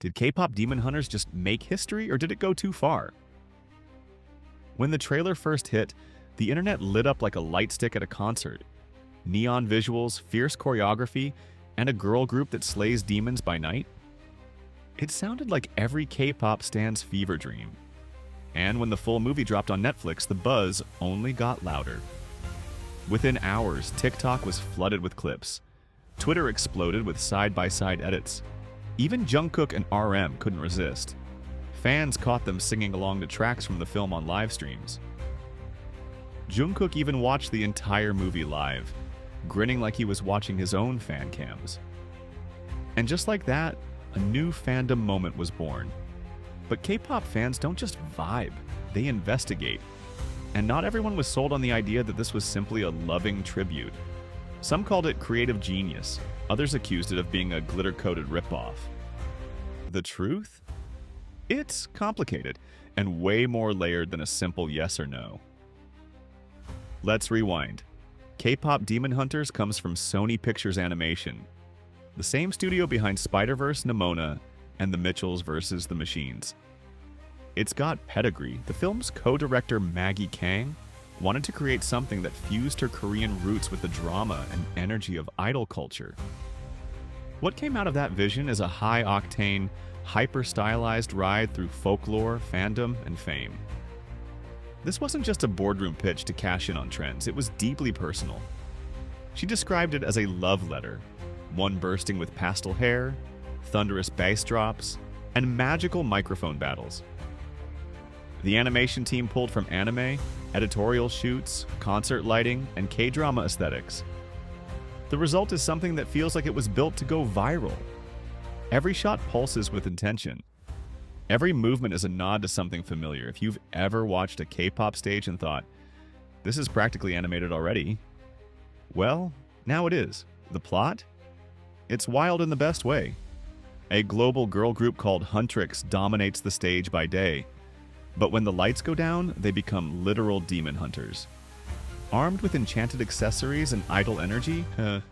Did K-pop Demon Hunters just make history, or did it go too far? When the trailer first hit, the internet lit up like a light stick at a concert. Neon visuals, fierce choreography, and a girl group that slays demons by night. It sounded like every K-pop stand's fever dream. And when the full movie dropped on Netflix, the buzz only got louder. Within hours, TikTok was flooded with clips. Twitter exploded with side-by-side edits. Even Jungkook and RM couldn't resist. Fans caught them singing along to tracks from the film on live streams. Jungkook even watched the entire movie live, grinning like he was watching his own fan cams. And just like that, a new fandom moment was born. But K-pop fans don't just vibe, they investigate. And not everyone was sold on the idea that this was simply a loving tribute. Some called it creative genius, others accused it of being a glitter-coated ripoff. The truth? It's complicated, and way more layered than a simple yes or no. Let's rewind. K-pop Demon Hunters comes from Sony Pictures Animation, the same studio behind Spider-Verse, Nimona, and The Mitchells vs. the Machines. It's got pedigree. The film's co-director Maggie Kang wanted to create something that fused her Korean roots with the drama and energy of idol culture. What came out of that vision is a high-octane, hyper-stylized ride through folklore, fandom, and fame. This wasn't just a boardroom pitch to cash in on trends, it was deeply personal. She described it as a love letter, one bursting with pastel hair, thunderous bass drops, and magical microphone battles. The animation team pulled from anime, editorial shoots, concert lighting, and K-drama aesthetics. The result is something that feels like it was built to go viral. Every shot pulses with intention. Every movement is a nod to something familiar. If you've ever watched a K-pop stage and thought, this is practically animated already, well, now it is. The plot? It's wild in the best way. A global girl group called Huntrix dominates the stage by day, but when the lights go down, they become literal demon hunters. Armed with enchanted accessories and idol energy,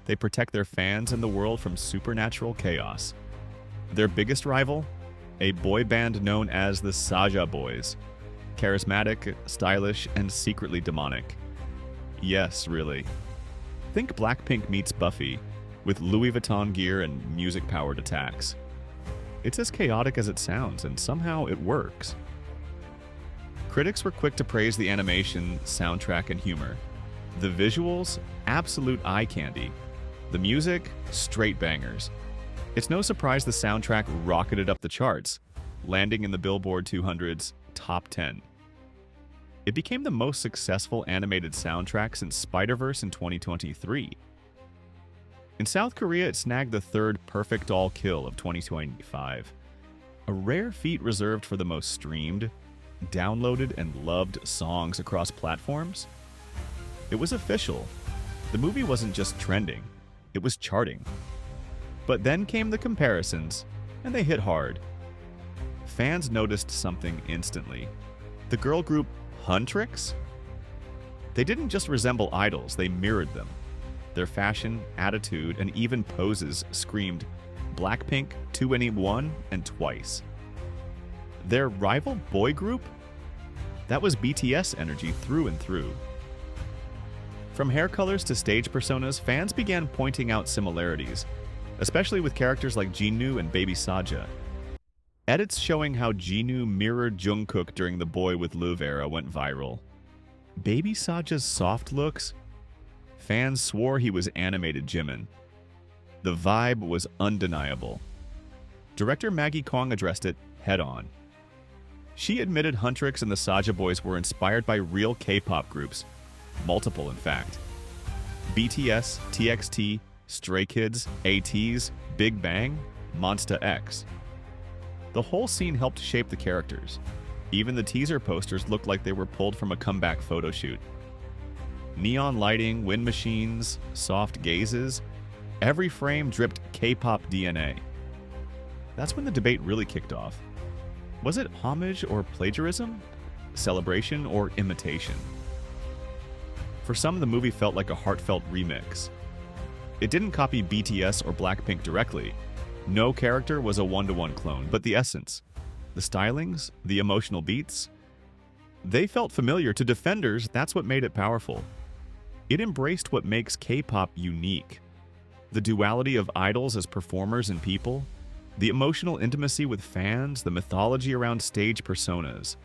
they protect their fans and the world from supernatural chaos. Their biggest rival? A boy band known as the Saja Boys. Charismatic, stylish, and secretly demonic. Yes, really. Think BLACKPINK meets Buffy, with Louis Vuitton gear and music-powered attacks. It's as chaotic as it sounds, and somehow it works. Critics were quick to praise the animation, soundtrack, and humor. The visuals, absolute eye candy. The music, straight bangers. It's no surprise the soundtrack rocketed up the charts, landing in the Billboard 200's top 10. It became the most successful animated soundtrack since Spider-Verse in 2023. In South Korea, it snagged the third Perfect All Kill of 2025, a rare feat reserved for the most streamed, downloaded, and loved songs across platforms. It was official. The movie wasn't just trending, it was charting. But then came the comparisons, and they hit hard. Fans noticed something instantly. The girl group Huntrix? They didn't just resemble idols, they mirrored them. Their fashion, attitude, and even poses screamed BLACKPINK, 2NE1, and Twice. Their rival boy group? That was BTS energy through and through. From hair colors to stage personas, fans began pointing out similarities, especially with characters like Jinu and Baby Saja. Edits showing how Jinu mirrored Jungkook during the Boy with Love era went viral. Baby Saja's soft looks? Fans swore he was animated Jimin. The vibe was undeniable. Director Maggie Kong addressed it head-on. She admitted Huntrix and the Saja Boys were inspired by real K-pop groups, multiple in fact. BTS, TXT, Stray Kids, ATEEZ, Big Bang, Monsta X. The whole scene helped shape the characters. Even the teaser posters looked like they were pulled from a comeback photo shoot. Neon lighting, wind machines, soft gazes, every frame dripped K-pop DNA. That's when the debate really kicked off. Was it homage or plagiarism? Celebration or imitation? For some, the movie felt like a heartfelt remix. It didn't copy BTS or BLACKPINK directly. No character was a one-to-one clone, but the essence, the stylings, the emotional beats, they felt familiar to defenders. That's what made it powerful. It embraced what makes K-pop unique. The duality of idols as performers and people, the emotional intimacy with fans, the mythology around stage personas.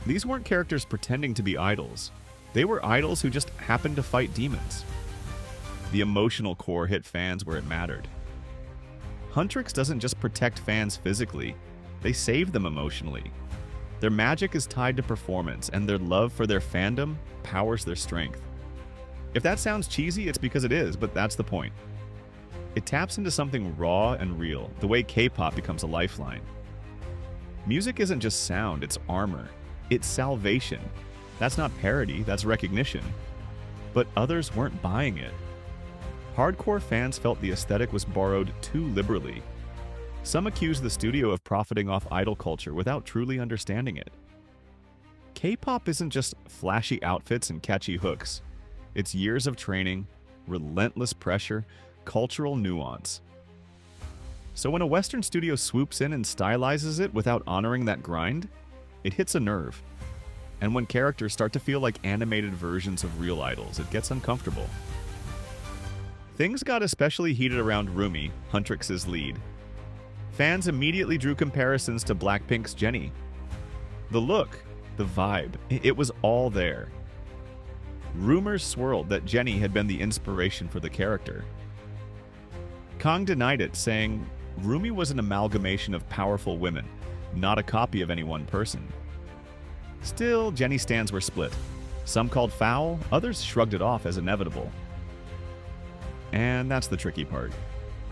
These weren't characters pretending to be idols. They were idols who just happened to fight demons. The emotional core hit fans where it mattered. Huntrix doesn't just protect fans physically, they save them emotionally. Their magic is tied to performance, and their love for their fandom powers their strength. If that sounds cheesy, it's because it is, but that's the point. It taps into something raw and real, the way K-pop becomes a lifeline. Music isn't just sound, it's armor. It's salvation. That's not parody, that's recognition. But others weren't buying it. Hardcore fans felt the aesthetic was borrowed too liberally. Some accused the studio of profiting off idol culture without truly understanding it. K-pop isn't just flashy outfits and catchy hooks. It's years of training, relentless pressure, cultural nuance. So when a Western studio swoops in and stylizes it without honoring that grind, it hits a nerve. And when characters start to feel like animated versions of real idols, it gets uncomfortable. Things got especially heated around Rumi, Huntrix's lead. Fans immediately drew comparisons to BLACKPINK's Jennie. The look, the vibe, it was all there. Rumors swirled that Jennie had been the inspiration for the character. Kang denied it, saying, "Rumi was an amalgamation of powerful women, not a copy of any one person." Still, Jennie stans were split. Some called foul, others shrugged it off as inevitable. And that's the tricky part.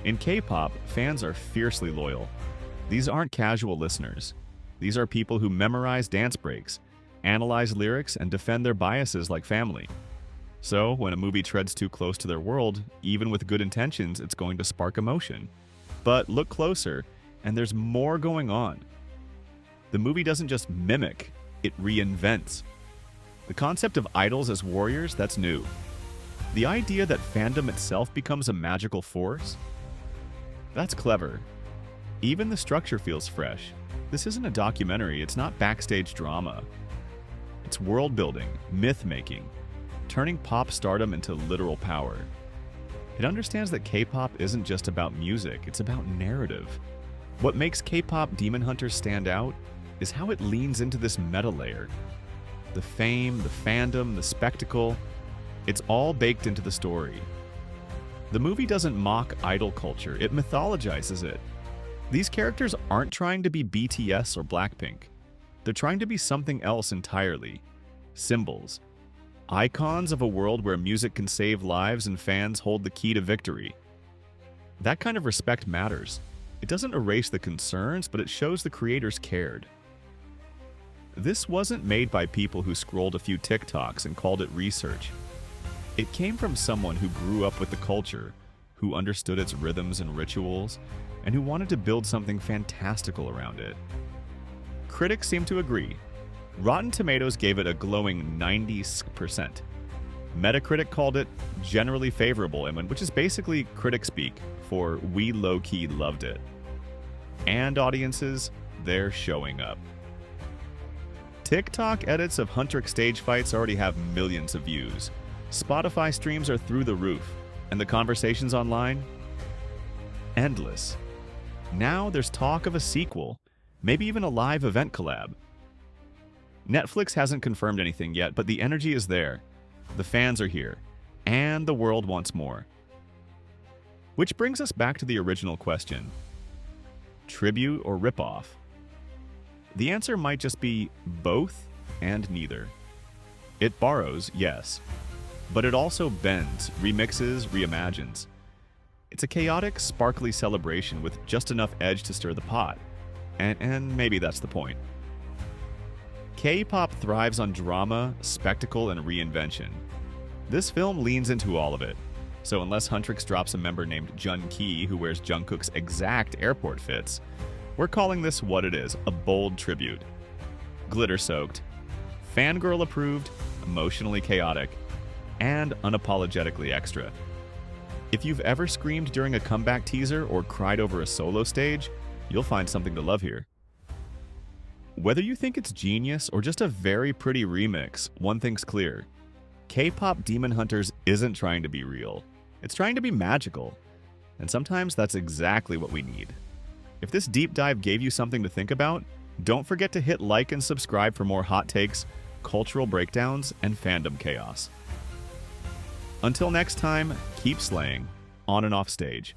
In K-pop, fans are fiercely loyal. These aren't casual listeners. These are people who memorize dance breaks, analyze lyrics, and defend their biases like family. So, when a movie treads too close to their world, even with good intentions, it's going to spark emotion. But look closer, and there's more going on. The movie doesn't just mimic, it reinvents. The concept of idols as warriors, that's new. The idea that fandom itself becomes a magical force? That's clever. Even the structure feels fresh. This isn't a documentary, it's not backstage drama. It's world building, myth making, turning pop stardom into literal power. It understands that K-pop isn't just about music, it's about narrative. What makes K-pop Demon Hunters stand out is how it leans into this meta layer. The fame, the fandom, the spectacle, it's all baked into the story. The movie doesn't mock idol culture, it mythologizes it. These characters aren't trying to be BTS or BLACKPINK. They're trying to be something else entirely. Symbols. Icons of a world where music can save lives and fans hold the key to victory. That kind of respect matters. It doesn't erase the concerns, but it shows the creators cared. This wasn't made by people who scrolled a few TikToks and called it research. It came from someone who grew up with the culture, who understood its rhythms and rituals, and who wanted to build something fantastical around it. Critics seem to agree. Rotten Tomatoes gave it a glowing 90%. Metacritic called it generally favorable, which is basically critic speak for "we low-key loved it." And audiences, they're showing up. TikTok edits of Huntrix stage fights already have millions of views. Spotify streams are through the roof, and the conversations online? Endless. Now there's talk of a sequel, maybe even a live event collab. Netflix hasn't confirmed anything yet, but the energy is there. The fans are here, and the world wants more. Which brings us back to the original question. Tribute or ripoff? The answer might just be both and neither. It borrows, yes, but it also bends, remixes, reimagines. It's a chaotic, sparkly celebration with just enough edge to stir the pot. And maybe that's the point. K-pop thrives on drama, spectacle, and reinvention. This film leans into all of it. So unless Huntrix drops a member named Jun Ki who wears Jungkook's exact airport fits, we're calling this what it is, a bold tribute. Glitter-soaked, fangirl-approved, emotionally chaotic, and unapologetically extra. If you've ever screamed during a comeback teaser or cried over a solo stage, you'll find something to love here. Whether you think it's genius or just a very pretty remix, one thing's clear. K-pop Demon Hunters isn't trying to be real. It's trying to be magical. And sometimes that's exactly what we need. If this deep dive gave you something to think about, don't forget to hit like and subscribe for more hot takes, cultural breakdowns, and fandom chaos. Until next time, keep slaying, on and off stage.